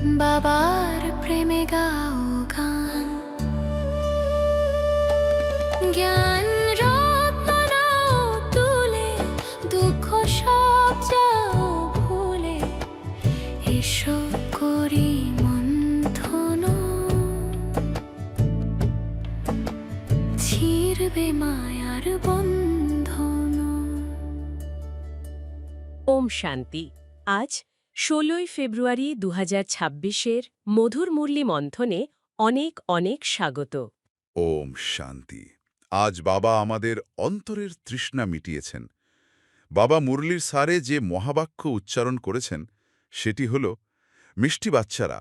বাবার প্রেমে গাও গান, জ্ঞান রত্ন নাও তুলে, দুঃখ সব যাও ভুলে, এসো করি মন্থন, ছিড়বে মায়ার বন্ধন। ওম শান্তি। আজ ১৬ই ফেব্রুয়ারি ২০২৬-এর মধুর মুরলী মন্থনে অনেক অনেক স্বাগত। ওম শান্তি। আজ বাবা আমাদের অন্তরের তৃষ্ণা মিটিয়েছেন। বাবা মুরলির সারে যে মহাবাক্য উচ্চারণ করেছেন সেটি হল, মিষ্টি বাচ্চারা,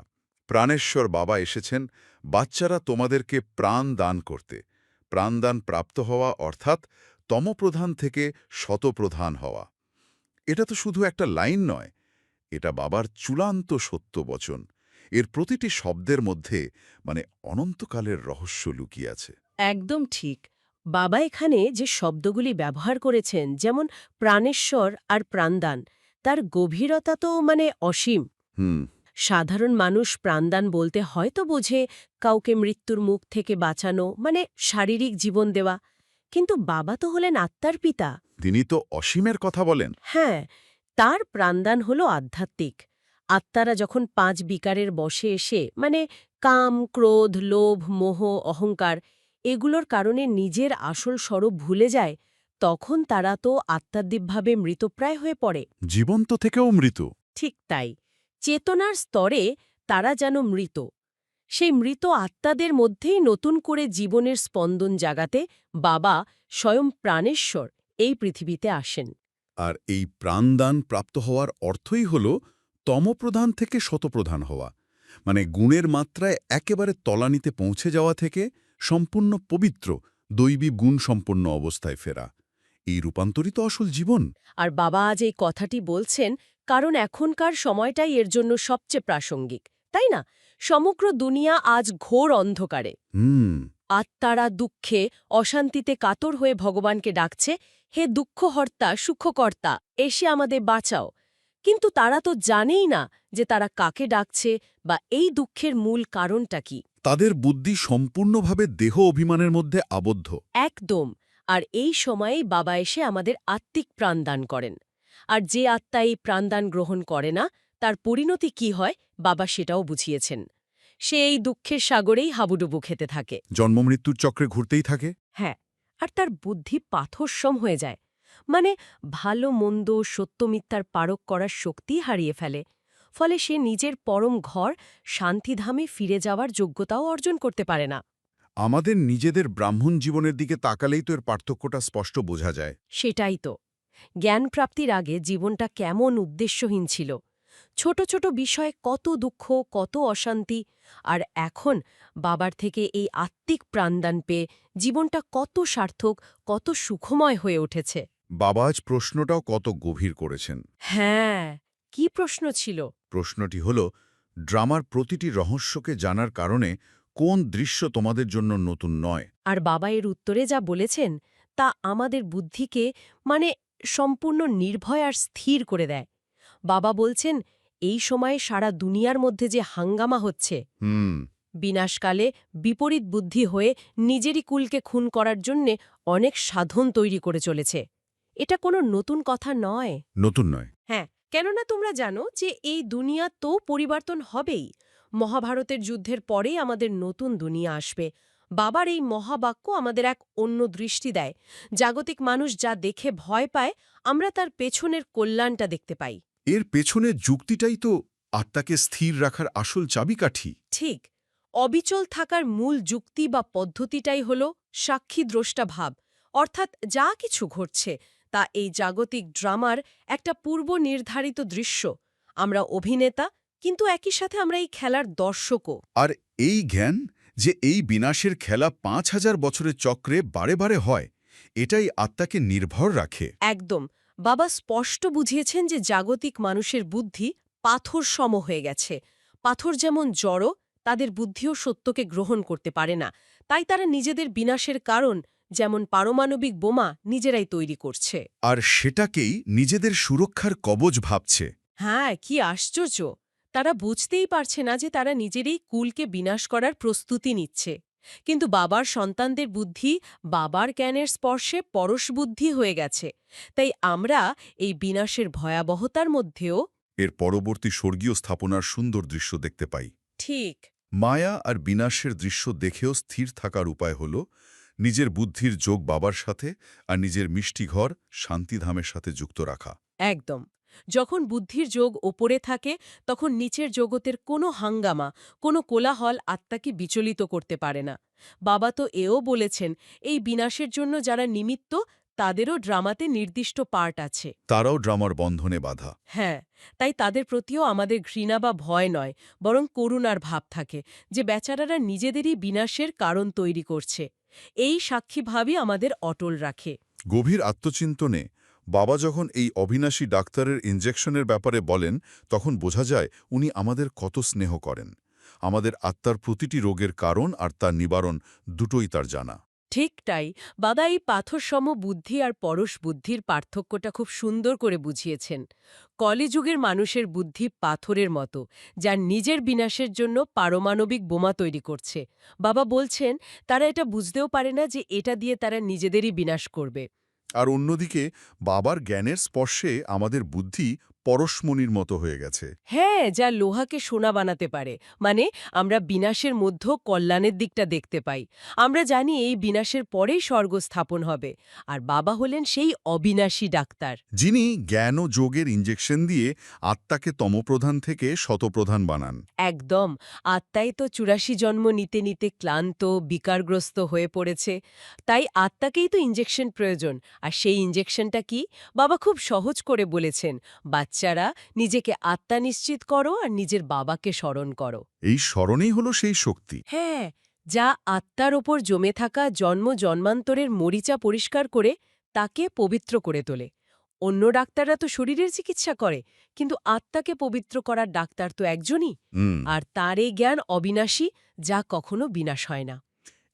প্রাণেশ্বর বাবা এসেছেন বাচ্চারা তোমাদেরকে প্রাণ দান করতে। প্রাণদান প্রাপ্ত হওয়া অর্থাৎ তমপ্রধান থেকে শতপ্রধান হওয়া। এটা তো শুধু একটা লাইন নয়, এটা বাবার চূড়ান্ত সত্য বচন। এর প্রতিটি শব্দের মধ্যে অনন্তকালের রহস্য লুকিয়ে আছে। একদম ঠিক। বাবা এখানে যে শব্দগুলি ব্যবহার করেছেন, যেমন প্রাণেশ্বর আর প্রাণদান, তার গভীরতা তো অসীম। সাধারণ মানুষ প্রাণদান বলতে হয়তো বোঝে কাউকে মৃত্যুর মুখ থেকে বাঁচানো, শারীরিক জীবন দেওয়া। কিন্তু বাবা তো হলেন আত্মার পিতা। তিনি তো অসীমের কথা বলেন। হ্যাঁ, তার প্রাণদান হল আধ্যাত্মিক। আত্মারা যখন ৫ বিকারের বশে এসে কাম, ক্রোধ, লোভ, মোহ, অহংকার এগুলোর কারণে নিজের আসল স্বরূপ ভুলে যায়, তখন তারা তো আত্মাদ্বিকভাবে মৃতপ্রায় হয়ে পড়ে। জীবন্ত থেকেও মৃত। ঠিক তাই। চেতনার স্তরে তারা যেন মৃত। সেই মৃত আত্মাদের মধ্যেই নতুন করে জীবনের স্পন্দন জাগাতে বাবা স্বয়ং প্রাণেশ্বর এই পৃথিবীতে আসেন। আর এই প্রাণদান প্রাপ্ত হওয়ার অর্থই হল তমপ্রধান থেকে শতপ্রধান হওয়া, গুণের মাত্রায় একেবারে তলানিতে পৌঁছে যাওয়া থেকে সম্পূর্ণ পবিত্র, দৈবী গুণসম্পন্ন অবস্থায় ফেরা। এই রূপান্তরিত আসল জীবন। আর বাবা আজ এই কথাটি বলছেন কারণ এখনকার সময়টাই এর জন্য সবচেয়ে প্রাসঙ্গিক, তাই না? সমগ্র দুনিয়া আজ ঘোর অন্ধকারে। আত্মারা দুঃখে, অশান্তিতে কাতর হয়ে ভগবানকে ডাকছে, হে দুঃখহর্তা, সুখকর্তা, এসে আমাদের বাঁচাও। কিন্তু তারা তো জানেই না যে তারা কাকে ডাকছে বা এই দুঃখের মূল কারণটা কি। তাদের বুদ্ধি সম্পূর্ণভাবে দেহ অভিমানের মধ্যে আবদ্ধ। একদম। আর এই সময়েই বাবা এসে আমাদের আত্মিক প্রাণদান করেন। আর যে আত্মা এই প্রাণদান গ্রহণ করে না, তার পরিণতি কি হয় বাবা সেটাও বুঝিয়েছেন। সে এই দুঃখের সাগরেই হাবুডুবু খেতে থাকে, জন্মমৃত্যুর চক্রে ঘুরতেই থাকে। হ্যাঁ, আর তার বুদ্ধি পাথরসম হয়ে যায়। ভালো মন্দ, সত্য মিথ্যার পারক করার শক্তি হারিয়ে ফেলে। ফলে সে নিজের পরম ঘর শান্তিধামে ফিরে যাওয়ার যোগ্যতাও অর্জন করতে পারে না। আমাদের নিজেদের ব্রাহ্মণ জীবনের দিকে তাকালেই তো এর পার্থক্যটা স্পষ্ট বোঝা যায়। সেটাই তো। জ্ঞান প্রাপ্তির আগে জীবনটা কেমন উদ্দেশ্যহীন ছিল। ছোট ছোট বিষয়ে কত দুঃখ, কত অশান্তি। আর এখন বাবার থেকে এই আত্মিক প্রাণদান পেয়ে জীবনটা কত সার্থক, কত সুখময় হয়ে উঠেছে। বাবা আজ প্রশ্নটাও কত গভীর করেছেন। হ্যাঁ, কি প্রশ্ন ছিল? প্রশ্নটি হল, ড্রামার প্রতিটি রহস্যকে জানার কারণে কোন দৃশ্য তোমাদের জন্য নতুন নয়? আর বাবা এর উত্তরে যা বলেছেন তা আমাদের বুদ্ধিকে সম্পূর্ণ নির্ভয় আর স্থির করে দেয়। বাবা বলছেন, এই সময়ে সারা দুনিয়ার মধ্যে যে হাঙ্গামা হচ্ছে, বিনাশকালে বিপরীত বুদ্ধি হয়ে নিজেরই কুলকে খুন করার জন্যে অনেক সাধন তৈরি করে চলেছে। এটা কোনো নতুন কথা নয়। নতুন নয়। হ্যাঁ, কেননা তোমরা জানো যে এই দুনিয়া তো পরিবর্তন হবেই। মহাভারতের যুদ্ধের পরেই আমাদের নতুন দুনিয়া আসবে। বাবার এই মহাবাক্য আমাদের এক অন্য দৃষ্টি দেয়। জাগতিক মানুষ যা দেখে ভয় পায়, আমরা তার পেছনের কল্যাণটা দেখতে পাই। এর পেছনে যুক্তিটাই তো আত্মাকে স্থির রাখার আসল চাবিকাঠি। ঠিক। অবিচল থাকার মূল যুক্তি বা পদ্ধতিটাই হল সাক্ষী দ্রষ্টা ভাব। অর্থাৎ যা কিছু ঘটছে তা এই জাগতিক ড্রামার একটা পূর্ব নির্ধারিত দৃশ্য। আমরা অভিনেতা, কিন্তু একই সাথে আমরা এই খেলার দর্শকও। আর এই জ্ঞান যে এই বিনাশের খেলা ৫,০০০ বছরের চক্রে বারে বারে হয়, এটাই আত্মাকে নির্ভর রাখে। একদম। বাবা স্পষ্ট বুঝিয়েছেন যে জাগতিক মানুষের বুদ্ধি পাথর সম হয়ে গেছে। পাথর যেমন জড়, তাদের বুদ্ধিও সত্যকে গ্রহণ করতে পারে না। তাই তারা নিজেদের বিনাশের কারণ, যেমন পারমাণবিক বোমা, নিজেরাই তৈরি করছে। আর সেটাকেই নিজেদের সুরক্ষার কবচ ভাবছে। হ্যাঁ, কি আশ্চর্য! তারা বুঝতেই পারছে না যে তারা নিজেরই কুলকে বিনাশ করার প্রস্তুতি নিচ্ছে। কিন্তু বাবার সন্তানদের বুদ্ধি বাবার জ্ঞানের স্পর্শে পরশবুদ্ধি হয়ে গেছে। তাই আমরা এই বিনাশের ভয়াবহতার মধ্যেও এর পরবর্তী স্বর্গীয় স্থাপনার সুন্দর দৃশ্য দেখতে পাই। ঠিক মায়া আর বিনাশের দৃশ্য দেখেও স্থির থাকার উপায় হল নিজের বুদ্ধির যোগ বাবার সাথে আর নিজের মিষ্টি ঘর শান্তিধামের সাথে যুক্ত রাখা। একদম। যখন বুদ্ধির যোগ ওপরে থাকে তখন নিচের জগতের কোনো হাঙ্গামা, কোনো কোলাহল আত্মাকে বিচলিত করতে পারে না। বাবা তো এও বলেছেন, এই বিনাশের জন্য যারা নিমিত্ত তাদেরও ড্রামাতে নির্দিষ্ট পার্ট আছে। তারাও ড্রামার বন্ধনে বাধা। হ্যাঁ, তাই তাদের প্রতিও আমাদের ঘৃণা বা ভয় নয়, বরং করুণার ভাব থাকে যে বেচারারা নিজেদেরই বিনাশের কারণ তৈরি করছে। এই সাক্ষীভাবই আমাদের অটল রাখে। গভীর আত্মচিন্তনে বাবা যখন এই অবিনাশী ডাক্তারের ইনজেকশনের ব্যাপারে বলেন, তখন বোঝা যায় উনি আমাদের কত স্নেহ করেন। আমাদের আত্মার প্রতিটি রোগের কারণ আর তার নিবারণ দুটোই তার জানা। ঠিক তাই। বাবা এই পাথরসম বুদ্ধি আর পরশ বুদ্ধির পার্থক্যটা খুব সুন্দর করে বুঝিয়েছেন। কলিযুগের মানুষের বুদ্ধি পাথরের মতো, যার নিজের বিনাশের জন্য পারমাণবিক বোমা তৈরি করছে। বাবা বলছেন তারা এটা বুঝতেও পারে না যে এটা দিয়ে তারা নিজেদেরই বিনাশ করবে। আর অন্যদিকে বাবার জ্ঞানের স্পর্শে আমাদের বুদ্ধি পরশমণির মতো হয়ে গেছে। হ্যাঁ, যা লোহাকে সোনা বানাতে পারে। মানে আমরা বিনাশের মধ্যেও কল্যাণের দিকটা দেখতে পাই। আমরা জানি এই বিনাশের পরেই স্বর্গ স্থাপন হবে। আর বাবা হলেন সেই অবিনাশী ডাক্তার। যিনি জ্ঞান ও যোগের ইনজেকশন দিয়ে আত্মাকে তমপ্রধান থেকে শতপ্রধান বানান। একদম। আত্মাই তো ৮৪ জন্ম নিতে নিতে ক্লান্ত, বিকারগ্রস্ত হয়ে পড়েছে। তাই আত্মাকেই তো ইনজেকশন প্রয়োজন। আর সেই ইনজেকশনটা কি? বাবা খুব সহজ করে বলেছেন, বাচ্চারা নিজেকে আত্মা নিশ্চিত করো আর নিজের বাবাকে স্মরণ করো। এই স্মরণেই হলো সেই শক্তি। হ্যাঁ, যা আত্মার ওপর জমে থাকা জন্ম জন্মান্তরের মরিচা পরিষ্কার করে তাকে পবিত্র করে তোলে। অন্য ডাক্তাররা তো শরীরের চিকিৎসা করে, কিন্তু আত্মাকে পবিত্র করার ডাক্তার তো একজনই। আর তার এই জ্ঞান অবিনাশী, যা কখনো বিনাশ হয় না।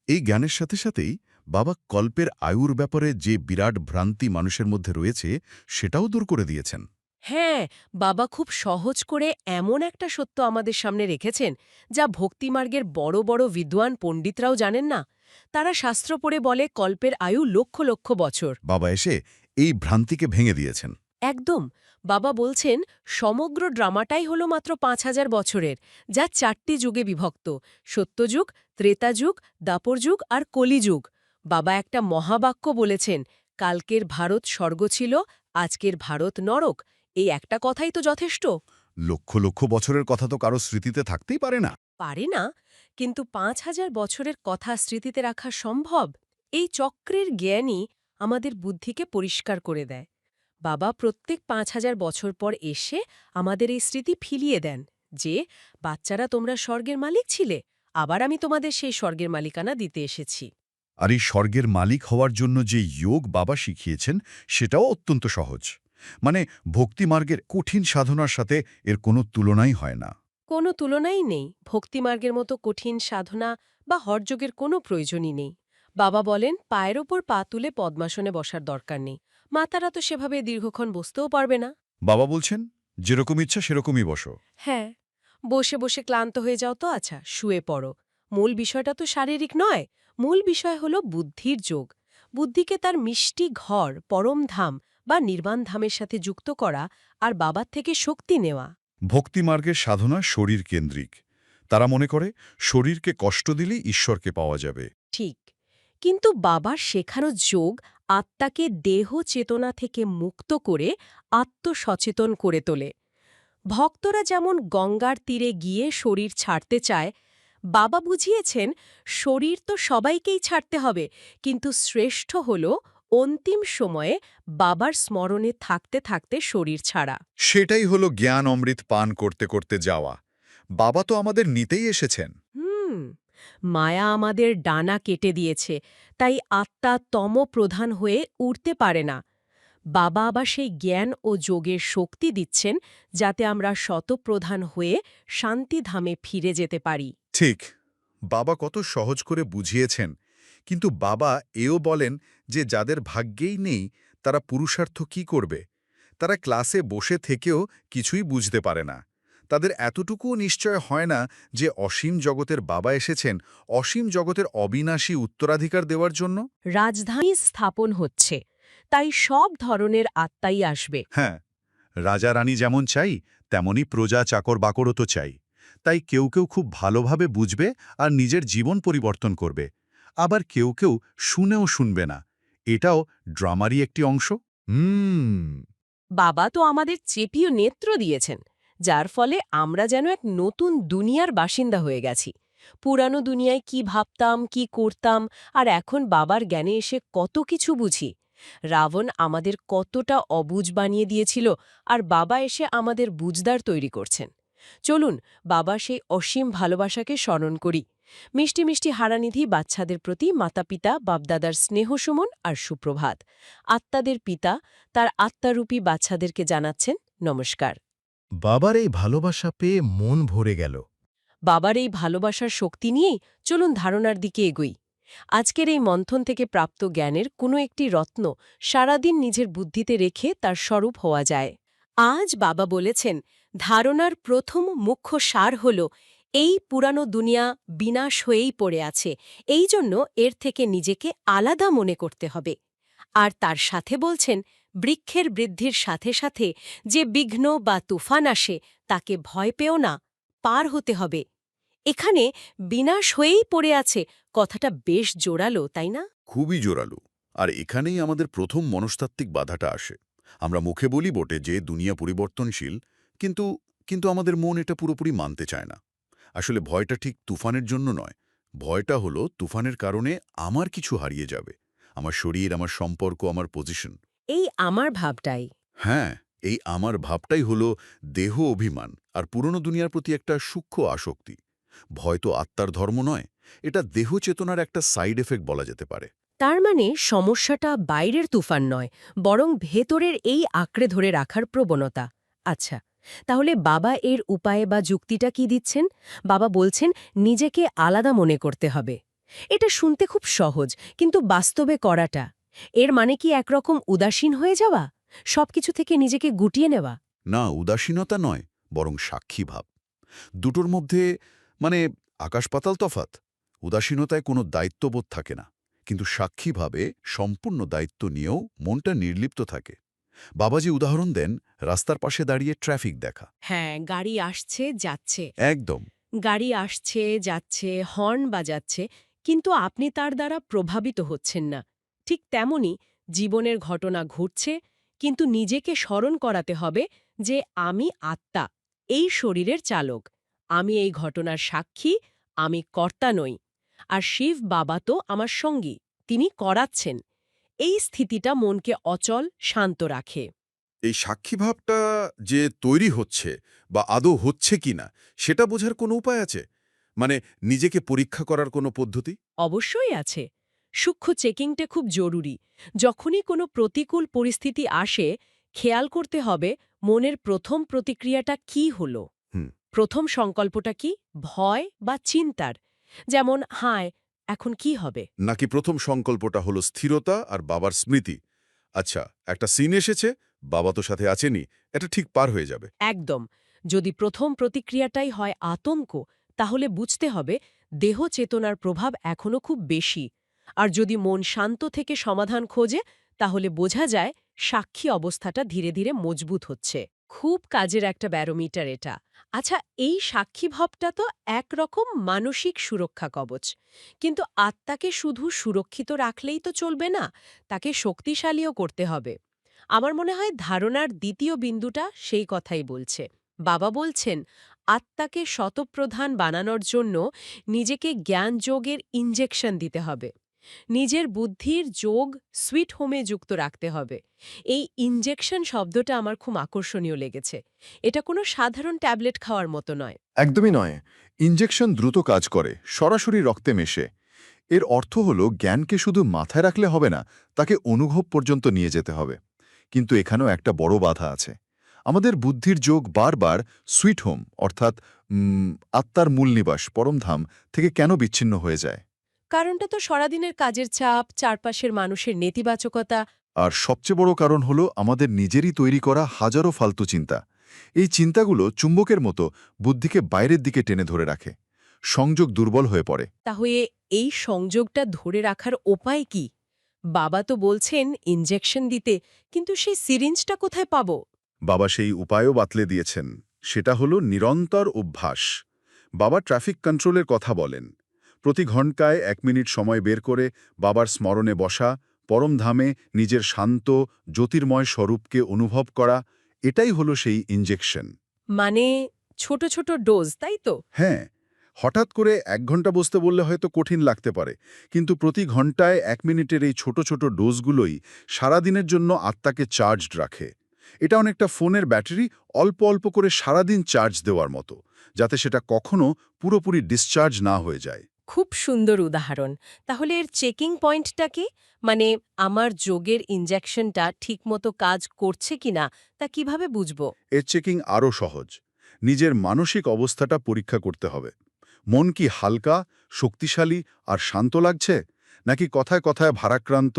এই জ্ঞানের সাথে সাথেই বাবা কল্পের আয়ুর ব্যাপারে যে বিরাট ভ্রান্তি মানুষের মধ্যে রয়েছে সেটাও দূর করে দিয়েছেন। হ্যাঁ, বাবা খুব সহজ করে এমন একটা সত্য আমাদের সামনে রেখেছেন, যা ভক্তিমার্গের বড় বড় বিদ্বান পণ্ডিতরাও জানেন না। তারা শাস্ত্র পড়ে বলে কল্পের আয়ু লক্ষ লক্ষ বছর। বাবা এসে এই ভ্রান্তিকে ভেঙে দিয়েছেন। একদম। বাবা বলছেন সমগ্র ড্রামাটাই হল মাত্র ৫,০০০ বছরের, যা ৪টি যুগে বিভক্ত: সত্যযুগ, ত্রেতাযুগ, দাপরযুগ আর কলিযুগ। বাবা একটা মহাবাক্য বলেছেন, কালকের ভারত স্বর্গ ছিল, আজকের ভারত নরক। এই একটা কথাই তো যথেষ্ট। লক্ষ লক্ষ বছরের কথা তো কারো স্মৃতিতে থাকতেই পারে না। পারে না, কিন্তু ৫,০০০ বছরের কথা স্মৃতিতে রাখা সম্ভব। এই চক্রের জ্ঞানই আমাদের বুদ্ধিকে পরিষ্কার করে দেয়। বাবা প্রত্যেক ৫,০০০ বছর পর এসে আমাদের এই স্মৃতি ফিরিয়ে দেন যে, বাচ্চারা তোমরা স্বর্গের মালিক ছিলে, আবার আমি তোমাদের সেই স্বর্গের মালিকানা দিতে এসেছি। আর এই স্বর্গের মালিক হওয়ার জন্য যে যোগ বাবা শিখিয়েছেন সেটাও অত্যন্ত সহজ। মানে ভক্তিমার্গের কঠিন সাধনার সাথে এর কোনো তুলনাই হয় না। কোনো তুলনাই নেই। ভক্তিমার্গের মতো কঠিন সাধনা বা হঠযোগের কোনো প্রয়োজনই নেই। বাবা বলেন পায়ের ওপর পা তুলে পদ্মাসনে বসার দরকার নেই। মাতারা তো সেভাবে দীর্ঘক্ষণ বসতেও পারবে না। বাবা বলছেন যেরকম ইচ্ছা সেরকমই বসো। হ্যাঁ, বসে বসে ক্লান্ত হয়ে যাও তো আচ্ছা, শুয়ে পড়ো। মূল বিষয়টা তো শারীরিক নয়, মূল বিষয় হল বুদ্ধির যোগ। বুদ্ধিকে তার মিষ্টি ঘর, পরমধাম বা নির্বাণ ধামের সাথে যুক্ত করা আর বাবার থেকে শক্তি নেওয়া। ভক্তিমার্গের সাধনা শরীর কেন্দ্রিক। তারা মনে করে শরীরকে কষ্ট দিলেই ঈশ্বরকে পাওয়া যাবে। ঠিক, কিন্তু বাবার শেখানো যোগ আত্মাকে দেহ চেতনা থেকে মুক্ত করে আত্মসচেতন করে তোলে। ভক্তরা যেমন গঙ্গার তীরে গিয়ে শরীর ছাড়তে চায়, বাবা বুঝিয়েছেন শরীর তো সবাইকেই ছাড়তে হবে, কিন্তু শ্রেষ্ঠ হল অন্তিম সময়ে বাবার স্মরণে থাকতে থাকতে শরীর ছাড়া। সেটাই হলো জ্ঞান অমৃত পান করতে করতে যাওয়া। বাবা তো আমাদের নিতেই এসেছেন। মায়া আমাদের ডানা কেটে দিয়েছে, তাই আত্মা তমপ্রধান হয়ে উঠতে পারে না। বাবা আবার সেই জ্ঞান ও যোগের শক্তি দিচ্ছেন, যাতে আমরা শতপ্রধান হয়ে শান্তিধামে ফিরে যেতে পারি। ঠিক, বাবা কত সহজ করে বুঝিয়েছেন। কিন্তু বাবা এও বলেন যে যাদের ভাগ্যেই নেই তারা পুরুষার্থ কি করবে? তারা ক্লাসে বসে থেকেও কিছুই বুঝতে পারে না। তাদের এতটুকুও নিশ্চয় হয় না যে অসীম জগতের বাবা এসেছেন অসীম জগতের অবিনাশী উত্তরাধিকার দেওয়ার জন্য? রাজধানী স্থাপন হচ্ছে, তাই সব ধরনের আত্মাই আসবে। হ্যাঁ, রাজা রানী যেমন চাই তেমনি প্রজা চাকর বাকরও তো চাই। তাই কেউ কেউ খুব ভালোভাবে বুঝবে আর নিজের জীবন পরিবর্তন করবে, আবার কেউ কেউ শুনেও শুনবে না। এটাও ড্রামারই একটি অংশ। বাবা তো আমাদের চেপীয় নেত্র দিয়েছেন, যার ফলে আমরা যেন এক নতুন দুনিয়ার বাসিন্দা হয়ে গেছি। পুরানো দুনিয়ায় কি ভাবতাম, কি করতাম, আর এখন বাবার জ্ঞানে এসে কত কিছু বুঝি। রাবণ আমাদের কতটা অবুঝ বানিয়ে দিয়েছিল, আর বাবা এসে আমাদের বুঝদার তৈরি করছেন। চলুন বাবা সেই অসীম ভালোবাসাকে স্মরণ করি। মিষ্টি মিষ্টি হারানিধি বাচ্চাদের প্রতি মাতাপিতা বাপদাদার স্নেহসুমন আর সুপ্রভাত। আত্মাদের পিতা তার আত্মারূপী বাচ্চাদেরকে জানাচ্ছেন নমস্কার। বাবার এই ভালোবাসা পেয়ে মন ভরে গেল। বাবার এই ভালোবাসার শক্তি নিয়েই চলুন ধারণার দিকে এগোই। আজকের এই মন্থন থেকে প্রাপ্ত জ্ঞানের কোনো একটি রত্ন সারাদিন নিজের বুদ্ধিতে রেখে তার স্বরূপ হওয়া যায়। আজ বাবা বলেছেন, ধারণার প্রথম মুখ্য সার হল এই পুরানো দুনিয়া বিনাশ হয়েই পড়ে আছে, এই জন্য এর থেকে নিজেকে আলাদা মনে করতে হবে। আর তার সাথে বলছেন, বৃক্ষের বৃদ্ধির সাথে সাথে যে বিঘ্ন বা তুফান আসে তাকে ভয় পেও না, পার হতে হবে। এখানে বিনাশ হয়েই পড়ে আছে কথাটা বেশ জোরালো, তাই না? খুবই জোরালো। আর এখানেই আমাদের প্রথম মনস্তাত্ত্বিক বাধাটা আসে। আমরা মুখে বলি বটে যে দুনিয়া পরিবর্তনশীল, কিন্তু কিন্তু আমাদের মন এটা পুরোপুরি মানতে চায় না। আসলে ভয়টা ঠিক তুফানের জন্য নয়, ভয়টা হলো তুফানের কারণে আমার কিছু হারিয়ে যাবে, আমার শরীর, আমার সম্পর্ক, আমার পজিশন। এই আমার ভাবটাই। হ্যাঁ, এই আমার ভাবটাই হলো দেহ অভিমান আর পুরনো দুনিয়ার প্রতি একটা সূক্ষ্ম আসক্তি। ভয় তো আত্মার ধর্ম নয়, এটা দেহ চেতনার একটা সাইড এফেক্ট বলা যেতে পারে। তার মানে সমস্যাটা বাইরের তুফান নয়, বরং ভেতরের এই আঁকড়ে ধরে রাখার প্রবণতা। আচ্ছা, তাহলে বাবা এর উপায় বা যুক্তিটা কি দিচ্ছেন? বাবা বলছেন নিজেকে আলাদা মনে করতে হবে। এটা শুনতে খুব সহজ, কিন্তু বাস্তবে করাটা, এর মানে কি একরকম উদাসীন হয়ে যাওয়া, সবকিছু থেকে নিজেকে গুটিয়ে নেওয়া? না, উদাসীনতা নয়, বরং সাক্ষী ভাব। দুটোর মধ্যে মানে আকাশ পাতাল তফাত। উদাসীনতায় কোনো দায়িত্ববোধ থাকে না, কিন্তু সাক্ষীভাবে সম্পূর্ণ দায়িত্ব নিয়েও মনটা নির্লিপ্ত থাকে। বাবাজি উদাহরণ দেন রাস্তার পাশে দাঁড়িয়ে ট্রাফিক দেখা। হ্যাঁ, গাড়ি আসছে যাচ্ছে, একদম। গাড়ি আসছে যাচ্ছে, হর্ন বাজাচ্ছে, কিন্তু আপনি তার দ্বারা প্রভাবিত হচ্ছেন না। ঠিক তেমনি জীবনের ঘটনা ঘটছে, কিন্তু নিজেকে স্মরণ করাতে হবে যে আমি আত্মা, এই শরীরের চালক। আমি এই ঘটনার সাক্ষী, আমি কর্তা নই। আর শিব বাবা তো আমার সঙ্গী, তিনি করাচ্ছেন। এই স্থিতিটা মনকে অচল, শান্ত রাখে। এই সাক্ষীভাবটা যে তৈরি হচ্ছে বা আদৌ হচ্ছে কিনা সেটা বোঝার কোনো উপায় আছে? মানে নিজেকে পরীক্ষা করার কোনো পদ্ধতি? অবশ্যই আছে। সূক্ষ্ম চেকিংটা খুব জরুরি। যখনই কোনো প্রতিকূল পরিস্থিতি আসে, খেয়াল করতে হবে মনের প্রথম প্রতিক্রিয়াটা কি হলো। হুম। প্রথম সংকল্পটা কি, ভয় বা চিন্তার? যেমন, হায়, এখন কি হবে? নাকি প্রথম সংকল্পটা হলো স্থিরতা আর বাবার স্মৃতি? আচ্ছা, একটা সিন এসেছে, বাবা তো সাথে আছেনই, এটা ঠিক পার হয়ে যাবে। একদম। যদি প্রথম প্রতিক্রিয়াটাই হয় আতঙ্ক, তাহলে বুঝতে হবে দেহ চেতনার প্রভাব এখনও খুব বেশি। আর যদি মন শান্ত থেকে সমাধান খোঁজে, তাহলে বোঝা যায় সাক্ষী অবস্থাটা ধীরে ধীরে মজবুত হচ্ছে। খুব কাজের একটা ব্যারোমিটার এটা। আচ্ছা, এই সাক্ষীভাবটা তো একরকম মানসিক সুরক্ষা কবচ। কিন্তু আত্মাকে শুধু সুরক্ষিত রাখলেই তো চলবে না, তাকে শক্তিশালীও করতে হবে। আমার মনে হয় ধারণার দ্বিতীয় বিন্দুটা সেই কথাই বলছে। বাবা বলছেন, আত্মাকে শতপ্রধান বানানোর জন্য নিজেকে জ্ঞান যোগের ইনজেকশন দিতে হবে। নিজের বুদ্ধির যোগ সুইট হোমে যুক্ত রাখতে হবে। এই ইনজেকশন শব্দটা আমার খুব আকর্ষণীয় লেগেছে। এটা কোনো সাধারণ ট্যাবলেট খাওয়ার মতো নয়। একদমই নয়। ইনজেকশন দ্রুত কাজ করে, সরাসরি রক্তে মেশে। এর অর্থ হলো জ্ঞানকে শুধু মাথায় রাখলে হবে না, তাকে অনুভব পর্যন্ত নিয়ে যেতে হবে। কিন্তু এখানেও একটা বড় বাধা আছে। আমাদের বুদ্ধির যোগ বারবার সুইট হোম অর্থাৎ আত্মার মূল নিবাস পরমধাম থেকে কেন বিচ্ছিন্ন হয়ে যায়? কারণটা তো সারাদিনের কাজের চাপ, চারপাশের মানুষের নেতিবাচকতা। আর সবচেয়ে বড় কারণ হলো আমাদের নিজেরই তৈরি করা হাজারো ফালতু চিন্তা। এই চিন্তাগুলো চুম্বকের মতো বুদ্ধিকে বাইরের দিকে টেনে ধরে রাখে। সংযোগ দুর্বল হয়ে পড়ে। তাহলে এই সংযোগটা ধরে রাখার উপায় কি? বাবা তো বলছেন ইনজেকশন দিতে, কিন্তু সেই সিরিঞ্জটা কোথায় পাবো? বাবা সেই উপায়ও বাতলে দিয়েছেন। সেটা হলো নিরন্তর অভ্যাস। বাবা ট্রাফিক কন্ট্রোলের কথা বলেন। প্রতি ঘণ্টায় 1 মিনিট সময় বের করে বাবার স্মরণে বসা, পরমধামে নিজের শান্ত জ্যোতির্ময় স্বরূপকে অনুভব করা, এটাই হলো সেই ইনজেকশন। মানে ছোট ছোট ডোজ, তাই তো? হ্যাঁ, হঠাৎ করে 1 ঘন্টা বসতে বললে হয়তো কঠিন লাগতে পারে, কিন্তু প্রতি ঘণ্টায় 1 মিনিটের এই ছোট ছোট ডোজগুলোই সারাদিনের জন্য আত্মাকে চার্জড রাখে। এটা অনেকটা ফোনের ব্যাটারি অল্প অল্প করে সারাদিন চার্জ দেওয়ার মতো, যাতে সেটা কখনো পুরোপুরি ডিসচার্জ না হয়ে যায়। খুব সুন্দর উদাহরণ। তাহলে এর চেকিং পয়েন্টটা কি? মানে আমার যোগের ইনজেকশনটা ঠিকমতো কাজ করছে কিনা তা কিভাবে বুঝবো? এর চেকিং আরও সহজ। নিজের মানসিক অবস্থাটা পরীক্ষা করতে হবে। মন কি হালকা, শক্তিশালী আর শান্ত লাগছে, নাকি কথায় কথায় ভারাক্রান্ত,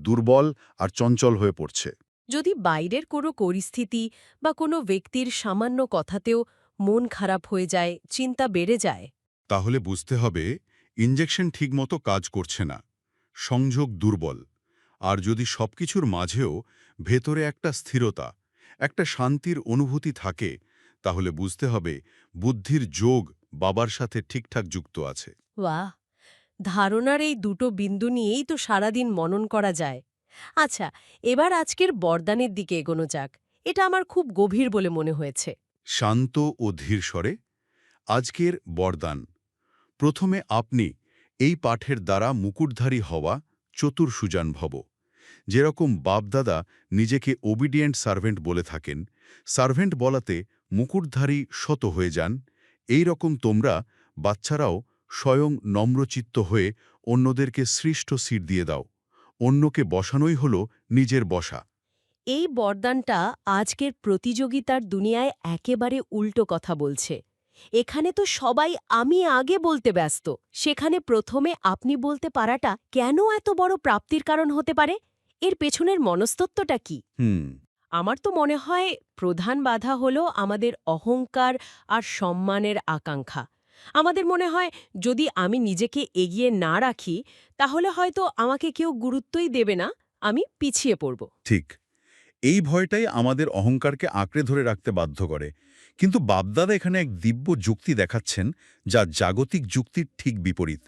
দুর্বল আর চঞ্চল হয়ে পড়ছে? যদি বাইরের কোনো পরিস্থিতি বা কোনো ব্যক্তির সামান্য কথাতেও মন খারাপ হয়ে যায়, চিন্তা বেড়ে যায়, তাহলে বুঝতে হবে ইনজেকশন ঠিকমতো কাজ করছে না, সংযোগ দুর্বল। আর যদি সবকিছুর মাঝেও ভেতরে একটা স্থিরতা, একটা শান্তির অনুভূতি থাকে, তাহলে বুঝতে হবে বুদ্ধির যোগ বাবার সাথে ঠিকঠাক যুক্ত আছে। বাহ! ধারণার এই দুটো বিন্দু নিয়েই তো সারাদিন মনন করা যায়। আচ্ছা, এবার আজকের বরদানের দিকে এগোনো যাক। এটা আমার খুব গভীর বলে মনে হয়েছে। শান্ত ও ধীর স্বরে আজকের বরদান। প্রথমে আপনি এই পাঠের দ্বারা মুকুটধারী হওয়া চতুর সুজান ভব। যেরকম বাপদাদা নিজেকে ওবিডিয়েন্ট সার্ভেন্ট বলে থাকেন, সার্ভেন্ট বলাতে মুকুটধারী শত হয়ে যান, এই রকম তোমরা বাচ্চারাও স্বয়ং নম্রচিত্ত হয়ে অন্যদেরকে সৃষ্ট সিট দিয়ে দাও। অন্যকে বসানোই হল নিজের বসা। এই বরদানটা আজকের প্রতিযোগিতার দুনিয়ায় একেবারে উল্টো কথা বলছে। এখানে তো সবাই আমি আগে বলতে ব্যস্ত। সেখানে প্রথমে আপনি বলতে পারাটা কেন এত বড় প্রাপ্তির কারণ হতে পারে? এর পেছনের মনস্তত্ত্বটা কি? আমার তো মনে হয় প্রধান বাধা হলো আমাদের অহংকার আর সম্মানের আকাঙ্ক্ষা। আমাদের মনে হয় যদি আমি নিজেকে এগিয়ে না রাখি, তাহলে হয়তো আমাকে কেউ গুরুত্বই দেবে না, আমি পিছিয়ে পড়ব। ঠিক, এই ভয়টাই আমাদের অহংকারকে আঁকড়ে ধরে রাখতে বাধ্য করে। কিন্তু বাপদাদা এখানে এক দিব্য যুক্তি দেখাচ্ছেন, যা জাগতিক যুক্তির ঠিক বিপরীত।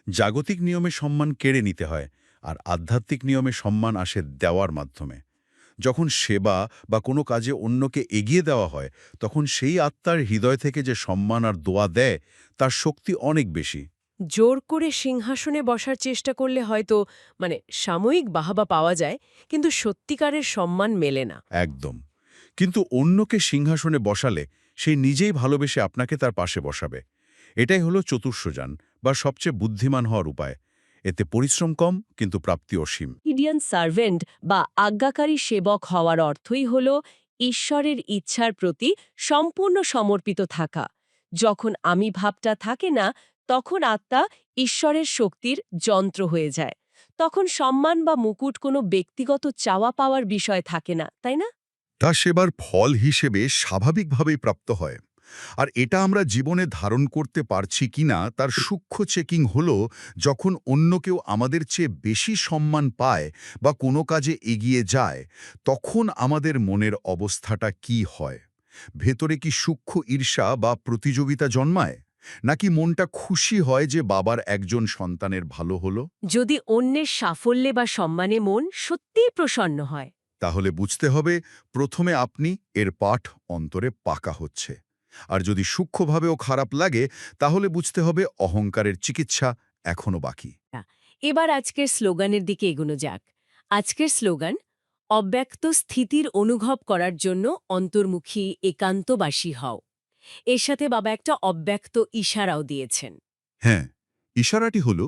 জাগতিক নিয়মে সম্মান কেড়ে নিতে হয়, আর আধ্যাত্মিক নিয়মে সম্মান আসে দেওয়ার মাধ্যমে। যখন সেবা বা কোনো কাজে অন্যকে এগিয়ে দেওয়া হয়, তখন সেই আত্মার হৃদয় থেকে যে সম্মান আর দোয়া দেয়, তার শক্তি অনেক বেশি। জোর করে সিংহাসনে বসার চেষ্টা করলে হয়তো সাময়িক বাহাবা পাওয়া যায়, কিন্তু সত্যিকারের সম্মান মেলে না। একদম। কিন্তু অন্যকে সিংহাসনে বসালে সেই নিজেই ভালোবেসে আপনাকে তার পাশে বসাবে। এটাই হলো চতুর্শযান বা সবচেয়ে বুদ্ধিমান হওয়ার উপায়। এতে পরিশ্রম কম, কিন্তু প্রাপ্তি অসীম। ইডিয়ান সার্ভেন্ট বা আজ্ঞাকারী সেবক হওয়ার অর্থই হল ঈশ্বরের ইচ্ছার প্রতি সম্পূর্ণ সমর্পিত থাকা। যখন আমি ভাবটা থাকে না, তখন আত্মা ঈশ্বরের শক্তির যন্ত্র হয়ে যায়। তখন সম্মান বা মুকুট কোনো ব্যক্তিগত চাওয়া পাওয়ার বিষয় থাকে না, তাই না? তা সেবার ফল হিসেবে স্বাভাবিকভাবেই প্রাপ্ত হয়। আর এটা আমরা জীবনে ধারণ করতে পারছি কিনা তার সূক্ষ্ম চেকিং হলো যখন অন্য কেউ আমাদের চেয়ে বেশি সম্মান পায় বা কোনো কাজে এগিয়ে যায়, তখন আমাদের মনের অবস্থাটা কি হয়। ভেতরে কি সূক্ষ্ম ঈর্ষা বা প্রতিযোগিতা জন্মায়, নাকি মনটা খুশি হয় যে বাবার একজন সন্তানের ভালো হলো? যদি অন্যের সাফল্যে বা সম্মানে মন সত্যিই প্রসন্ন হয়, তাহলে বুঝতে হবে প্রথমে আপনি এর পাঠ অন্তরে পাকা হচ্ছে। আর যদি সূক্ষ্মভাবেও খারাপ লাগে, তাহলে বুঝতে হবে অহংকারের চিকিৎসা এখনো বাকি। এবার আজকের স্লোগানের দিকে এগোনো যাক। আজকের স্লোগান, অব্যক্ত স্থিতির অনুভব করার জন্য অন্তর্মুখী একান্তবাসী হও। এর সাথে বাবা একটা অব্যক্ত ইশারাও দিয়েছেন। হ্যাঁ, ইশারাটি হল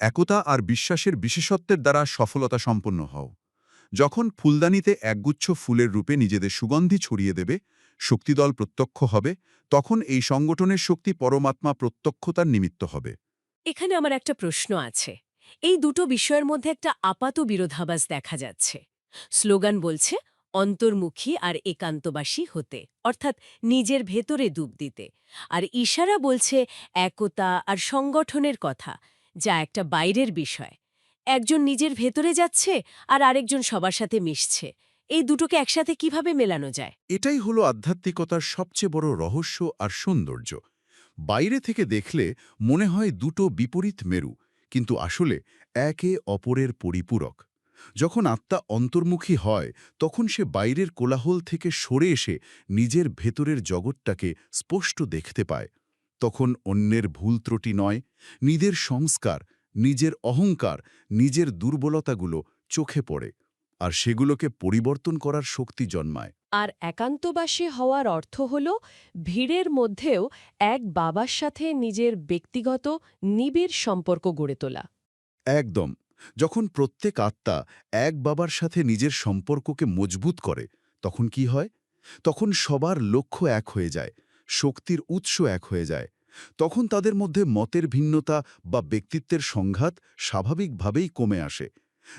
একতা আর বিশ্বাসের বিশেষত্বের দ্বারা সফলতা সম্পন্ন হও। যখন ফুলদানিতে একগুচ্ছ ফুলের রূপে নিজেদের সুগন্ধি ছড়িয়ে দেবে, শক্তিদল প্রত্যক্ষ হবে, তখন এই সংগঠনের শক্তি পরমাত্মা প্রত্যক্ষতার নিমিত্ত হবে। এখানে আমার একটা প্রশ্ন আছে। এই দুটো বিষয়ের মধ্যে একটা আপাত বিরোধাভাস দেখা যাচ্ছে। স্লোগান বলছে অন্তর্মুখী আর একান্তবাসী হতে, অর্থাৎ নিজের ভেতরে ডুব দিতে। আর ইশারা বলছে একতা আর সংগঠনের কথা, যা একটা বাইরের বিষয়। একজন নিজের ভেতরে যাচ্ছে আর আরেকজন সবার সাথে মিশছে। এই দুটোকে একসাথে কিভাবে মেলানো যায়? এটাই হলো আধ্যাত্মিকতার সবচেয়ে বড় রহস্য আর সৌন্দর্য। বাইরে থেকে দেখলে মনে হয় দুটো বিপরীত মেরু, কিন্তু আসলে একে অপরের পরিপূরক। যখন আত্মা অন্তর্মুখী হয় তখন সে বাইরের কোলাহল থেকে সরে এসে নিজের ভেতরের জগৎটাকে স্পষ্ট দেখতে পায়। তখন অন্যের ভুল ত্রুটি নয়, নিজের সংস্কার, নিজের অহংকার, নিজের দুর্বলতাগুলো চোখে পড়ে, আর সেগুলোকে পরিবর্তন করার শক্তি জন্মায়। আর একান্তবাসী হওয়ার অর্থ হল ভিড়ের মধ্যেও এক বাবার সাথে নিজের ব্যক্তিগত নিবিড় সম্পর্ক গড়ে তোলা। একদম। যখন প্রত্যেক আত্মা এক বাবার সাথে নিজের সম্পর্ককে মজবুত করে, তখন কি হয়? তখন সবার লক্ষ্য এক হয়ে যায়, শক্তির উৎস এক হয়ে যায়। তখন তাদের মধ্যে মতের ভিন্নতা বা ব্যক্তিত্বের সংঘাত স্বাভাবিকভাবেই কমে আসে।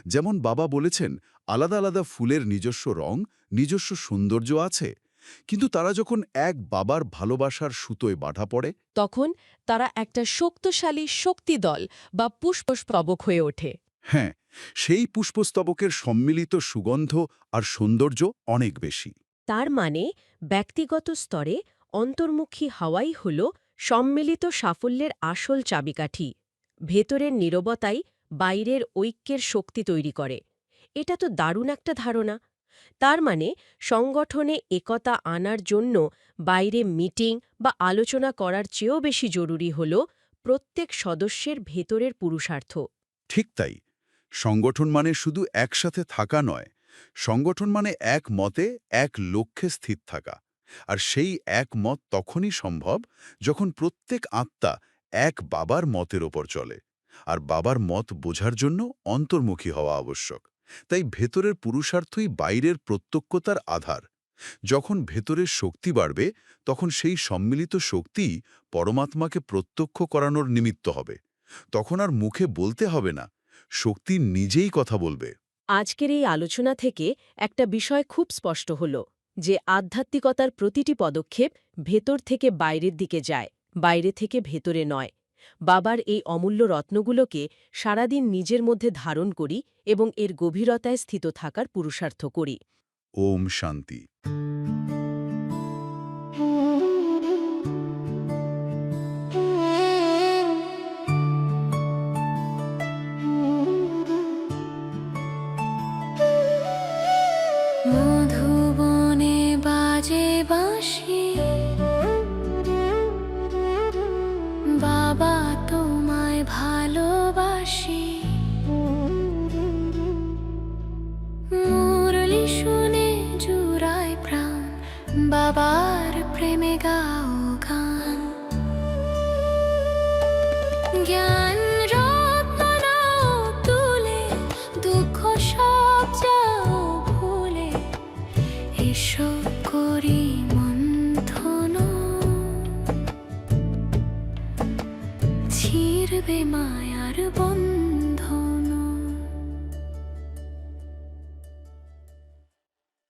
যেমন বাবা বলেছেন, আলাদা আলাদা ফুলের নিজস্ব রং, নিজস্ব সৌন্দর্য আছে, কিন্তু তারা যখন এক বাবার ভালোবাসার সুতোয় বাঁধা পড়ে, তখন তারা একটা শক্তিশালী শক্তিদল বা পুষ্পস্তবক হয়ে ওঠে। হ্যাঁ, সেই পুষ্পস্তবকের সম্মিলিত সুগন্ধ আর সৌন্দর্য অনেক বেশি। তার মানে ব্যক্তিগত স্তরে অন্তর্মুখী হওয়াই হল সম্মিলিত সাফল্যের আসল চাবিকাঠি। ভেতরের নীরবতাই বাইরের ঐক্যের শক্তি তৈরি করে। এটা তো দারুণ একটা ধারণা। তার মানে সংগঠনে একতা আনার জন্য বাইরে মিটিং বা আলোচনা করার চেয়েও বেশি জরুরি হল প্রত্যেক সদস্যের ভেতরের পুরুষার্থ। ঠিক তাই। সংগঠন মানে শুধু একসাথে থাকা নয়, সংগঠন মানে এক মতে, এক লক্ষ্যে স্থির থাকা। আর সেই এক মত তখনই সম্ভব যখন প্রত্যেক আত্মা এক বাবার মতের ওপর চলে। আর বাবার মত বোঝার জন্য অন্তর্মুখী হওয়া আবশ্যক। তাই ভেতরের পুরুষার্থই বাইরের প্রত্যক্ষতার আধার। যখন ভেতরের শক্তি বাড়বে, তখন সেই সম্মিলিত শক্তিই পরমাত্মাকে প্রত্যক্ষ করানোর নিমিত্ত হবে। তখন আর মুখে বলতে হবে না, শক্তি নিজেই কথা বলবে। আজকের এই আলোচনা থেকে একটা বিষয় খুব স্পষ্ট হল যে আধ্যাত্মিকতার প্রতিটি পদক্ষেপ ভেতর থেকে বাইরের দিকে যায়, বাইরে থেকে ভেতরে নয়। বাবার এই অমূল্য রত্নগুলোকে সারাদিন নিজের মধ্যে ধারণ করি এবং এর গভীরতায় স্থিত থাকার পুরুষার্থ করি। ওম শান্তি। মধুবনে বাজে বাঁশি, বাবা তোমায় ভালোবাসি। মুরলি শুনে জুড়ায় প্রাণ, বাবার প্রেমে গাও গান। জ্ঞান রত্ন নাও তুলে, দুঃখ সব যাও ভুলে, এসো করি মন্থন, ছিড়বে মায়ার বন্ধন।